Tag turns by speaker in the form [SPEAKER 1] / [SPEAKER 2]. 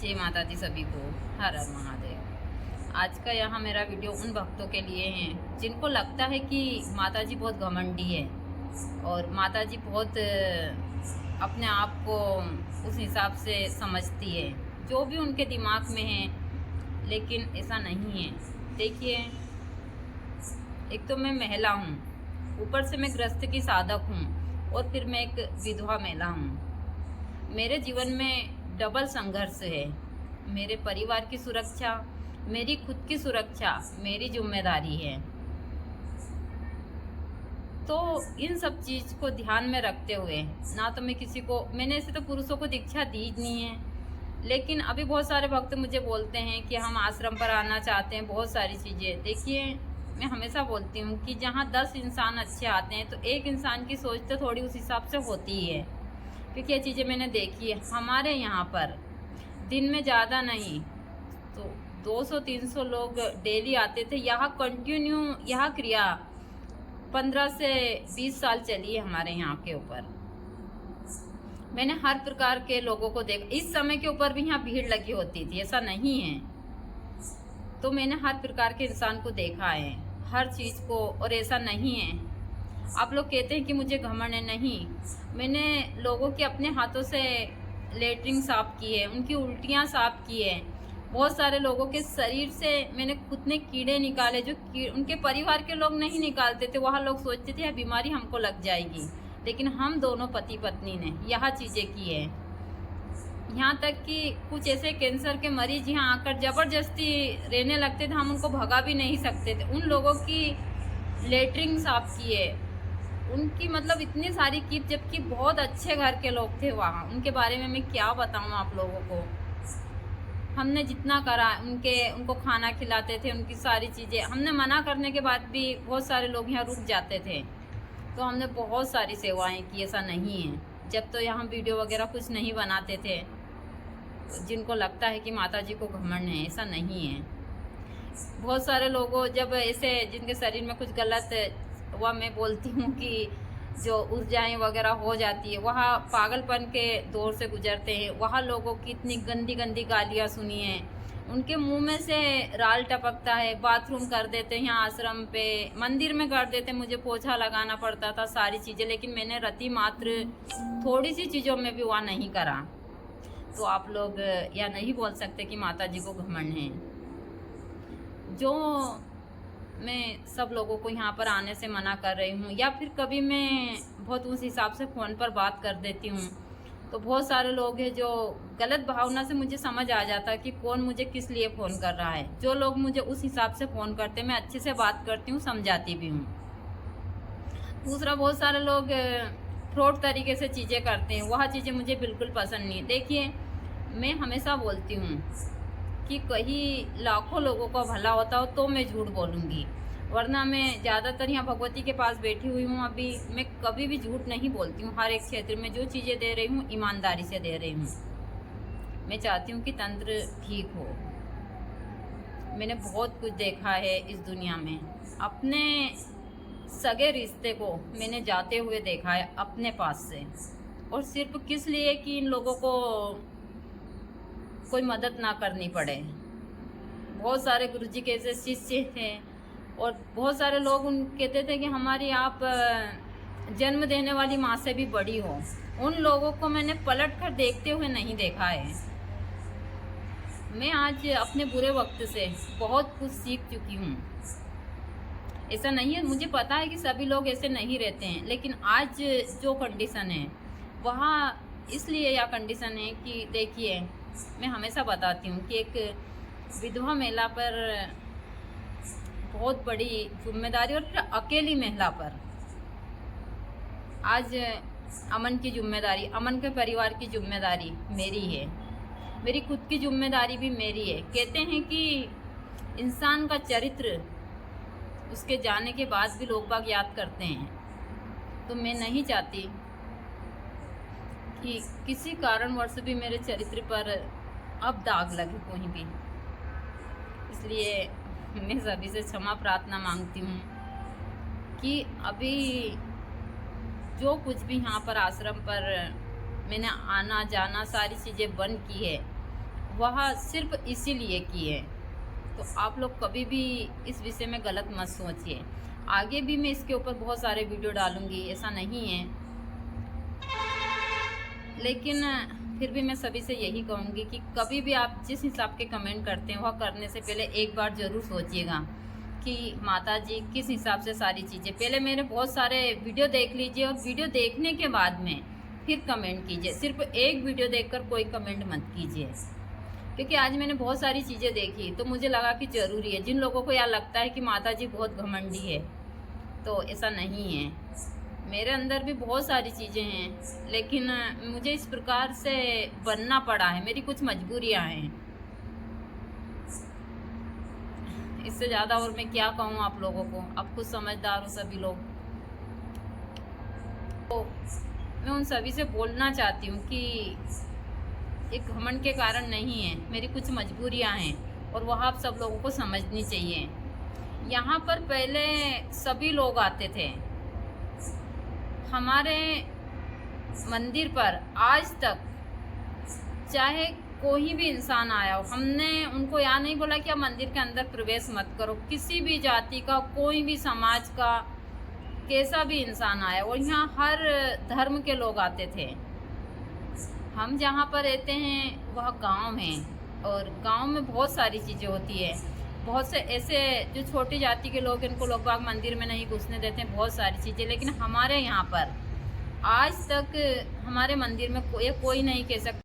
[SPEAKER 1] जय माता दी सभी को। हर हर महादेव। आज का यहाँ मेरा वीडियो उन भक्तों के लिए है जिनको लगता है कि माता जी बहुत घमंडी है और माता जी बहुत अपने आप को उस हिसाब से समझती है जो भी उनके दिमाग में है, लेकिन ऐसा नहीं है। देखिए, एक तो मैं महिला हूँ, ऊपर से मैं गृहस्थ की साधक हूँ और फिर मैं एक विधवा महिला हूँ। मेरे जीवन में डबल संघर्ष है। मेरे परिवार की सुरक्षा, मेरी खुद की सुरक्षा मेरी जिम्मेदारी है। तो इन सब चीज़ को ध्यान में रखते हुए ना तो मैं किसी को, मैंने ऐसे तो पुरुषों को दीक्षा दी नहीं है, लेकिन अभी बहुत सारे भक्त मुझे बोलते हैं कि हम आश्रम पर आना चाहते हैं, बहुत सारी चीज़ें। देखिए, मैं हमेशा बोलती हूँ कि जहाँ 10 इंसान अच्छे आते हैं तो एक इंसान की सोच तो थोड़ी उस हिसाब से होती ही है, क्योंकि ये चीज़ें मैंने देखी है। हमारे यहाँ पर दिन में ज़्यादा नहीं तो 200-300 लोग डेली आते थे। यहाँ कंटिन्यू यह क्रिया 15 से 20 साल चली है हमारे यहाँ के ऊपर। मैंने हर प्रकार के लोगों को देखा। इस समय के ऊपर भी यहाँ भीड़ लगी होती थी, ऐसा नहीं है। तो मैंने हर प्रकार के इंसान को देखा है, हर चीज़ को, और ऐसा नहीं है। आप लोग कहते हैं कि मुझे घमंड है, नहीं। मैंने लोगों के अपने हाथों से लेटरिन साफ की है, उनकी उल्टियाँ साफ की है। बहुत सारे लोगों के शरीर से मैंने खुद ने कीड़े निकाले जो उनके परिवार के लोग नहीं निकालते थे। वहाँ लोग सोचते थे यह बीमारी हमको लग जाएगी, लेकिन हम दोनों पति पत्नी ने यह चीज़ें की है। यहाँ तक कि कुछ ऐसे कैंसर के मरीज यहाँ आकर ज़बरदस्ती रहने लगते थे, हम उनको भगा भी नहीं सकते थे। उन लोगों की लेटरिन साफ की है, उनकी मतलब इतनी सारी की, जबकि बहुत अच्छे घर के लोग थे वहाँ। उनके बारे में मैं क्या बताऊँ आप लोगों को। हमने जितना करा, उनको खाना खिलाते थे, उनकी सारी चीज़ें। हमने मना करने के बाद भी बहुत सारे लोग यहाँ रुक जाते थे, तो हमने बहुत सारी सेवाएं की। ऐसा नहीं है। जब तो यहाँ वीडियो वगैरह कुछ नहीं बनाते थे, जिनको लगता है कि माता जी को घमंड है, ऐसा नहीं है। बहुत सारे लोगों जब ऐसे जिनके शरीर में कुछ गलत, वह मैं बोलती हूँ कि जो ऊर्जाएं वगैरह हो जाती है, वहाँ पागलपन के दौर से गुजरते हैं। वहाँ लोगों की इतनी गंदी गंदी गालियाँ सुनी हैं, उनके मुंह में से राल टपकता है। बाथरूम कर देते हैं यहाँ आश्रम पे, मंदिर में कर देते। मुझे पोछा लगाना पड़ता था, सारी चीज़ें, लेकिन मैंने रति मात्र थोड़ी सी चीज़ों में भी वहाँ नहीं करा। तो आप लोग यह नहीं बोल सकते कि माता जी को घमंड है। जो मैं सब लोगों को यहाँ पर आने से मना कर रही हूँ, या फिर कभी मैं बहुत उस हिसाब से फ़ोन पर बात कर देती हूँ, तो बहुत सारे लोग हैं जो गलत भावना से, मुझे समझ आ जाता है कि कौन मुझे किस लिए फ़ोन कर रहा है। जो लोग मुझे उस हिसाब से फ़ोन करते हैं, मैं अच्छे से बात करती हूँ, समझाती भी हूँ। दूसरा, बहुत सारे लोग फ्रॉड तरीके से चीज़ें करते हैं, वह चीज़ें मुझे बिल्कुल पसंद नहीं। देखिए, मैं हमेशा बोलती हूँ कि कहीं लाखों लोगों का भला होता हो तो मैं झूठ बोलूँगी, वरना मैं ज़्यादातर यहाँ भगवती के पास बैठी हुई हूँ। अभी मैं कभी भी झूठ नहीं बोलती हूँ। हर एक क्षेत्र में जो चीज़ें दे रही हूँ, ईमानदारी से दे रही हूँ। मैं चाहती हूँ कि तंत्र ठीक हो। मैंने बहुत कुछ देखा है इस दुनिया में। अपने सगे रिश्ते को मैंने जाते हुए देखा है अपने पास से, और सिर्फ किस लिए कि इन लोगों को कोई मदद ना करनी पड़े। बहुत सारे गुरुजी के ऐसे शिष्य थे, और बहुत सारे लोग उन कहते थे कि हमारी आप जन्म देने वाली माँ से भी बड़ी हो। उन लोगों को मैंने पलट कर देखते हुए नहीं देखा है। मैं आज अपने बुरे वक्त से बहुत कुछ सीख चुकी हूँ। ऐसा नहीं है, मुझे पता है कि सभी लोग ऐसे नहीं रहते हैं, लेकिन आज जो कंडीशन है वहाँ इसलिए यह कंडीशन है कि देखिए, मैं हमेशा बताती हूँ कि एक विधवा महिला पर बहुत बड़ी जिम्मेदारी, और अकेली महिला पर आज अमन की जिम्मेदारी, अमन के परिवार की जिम्मेदारी मेरी है। मेरी खुद की जिम्मेदारी भी मेरी है। कहते हैं कि इंसान का चरित्र उसके जाने के बाद भी लोग बाग याद करते हैं, तो मैं नहीं चाहती कि किसी कारणवश भी मेरे चरित्र पर अब दाग लगे कहीं भी। इसलिए मैं सभी से क्षमा प्रार्थना मांगती हूँ कि अभी जो कुछ भी यहाँ पर आश्रम पर मैंने आना जाना सारी चीज़ें बंद की है, वह सिर्फ इसीलिए की है। तो आप लोग कभी भी इस विषय में गलत मत सोचिए। आगे भी मैं इसके ऊपर बहुत सारे वीडियो डालूंगी, ऐसा नहीं है, लेकिन फिर भी मैं सभी से यही कहूँगी कि कभी भी आप जिस हिसाब के कमेंट करते हैं वह करने से पहले एक बार ज़रूर सोचिएगा कि माता जी किस हिसाब से सारी चीज़ें, पहले मेरे बहुत सारे वीडियो देख लीजिए और वीडियो देखने के बाद में फिर कमेंट कीजिए। सिर्फ एक वीडियो देखकर कोई कमेंट मत कीजिए, क्योंकि आज मैंने बहुत सारी चीज़ें देखी तो मुझे लगा कि ज़रूरी है। जिन लोगों को यह लगता है कि माता जी बहुत घमंडी है, तो ऐसा नहीं है। मेरे अंदर भी बहुत सारी चीज़ें हैं, लेकिन मुझे इस प्रकार से बनना पड़ा है, मेरी कुछ मजबूरियां हैं। इससे ज़्यादा और मैं क्या कहूँ आप लोगों को, आप खुद समझदार हो सभी लोग। तो मैं उन सभी से बोलना चाहती हूँ कि एक घमंड के कारण नहीं है, मेरी कुछ मजबूरियां हैं और वह आप सब लोगों को समझनी चाहिए। यहाँ पर पहले सभी लोग आते थे हमारे मंदिर पर, आज तक चाहे कोई भी इंसान आया हो, हमने उनको यहाँ नहीं बोला कि आप मंदिर के अंदर प्रवेश मत करो। किसी भी जाति का, कोई भी समाज का, कैसा भी इंसान आया, और यहाँ हर धर्म के लोग आते थे। हम जहाँ पर रहते हैं वह गांव है, और गांव में बहुत सारी चीज़ें होती है। बहुत से ऐसे जो छोटी जाति के लोग, इनको लोग बाग मंदिर में नहीं घुसने देते हैं, बहुत सारी चीज़ें। लेकिन हमारे यहाँ पर आज तक हमारे मंदिर में कोई नहीं कह सकता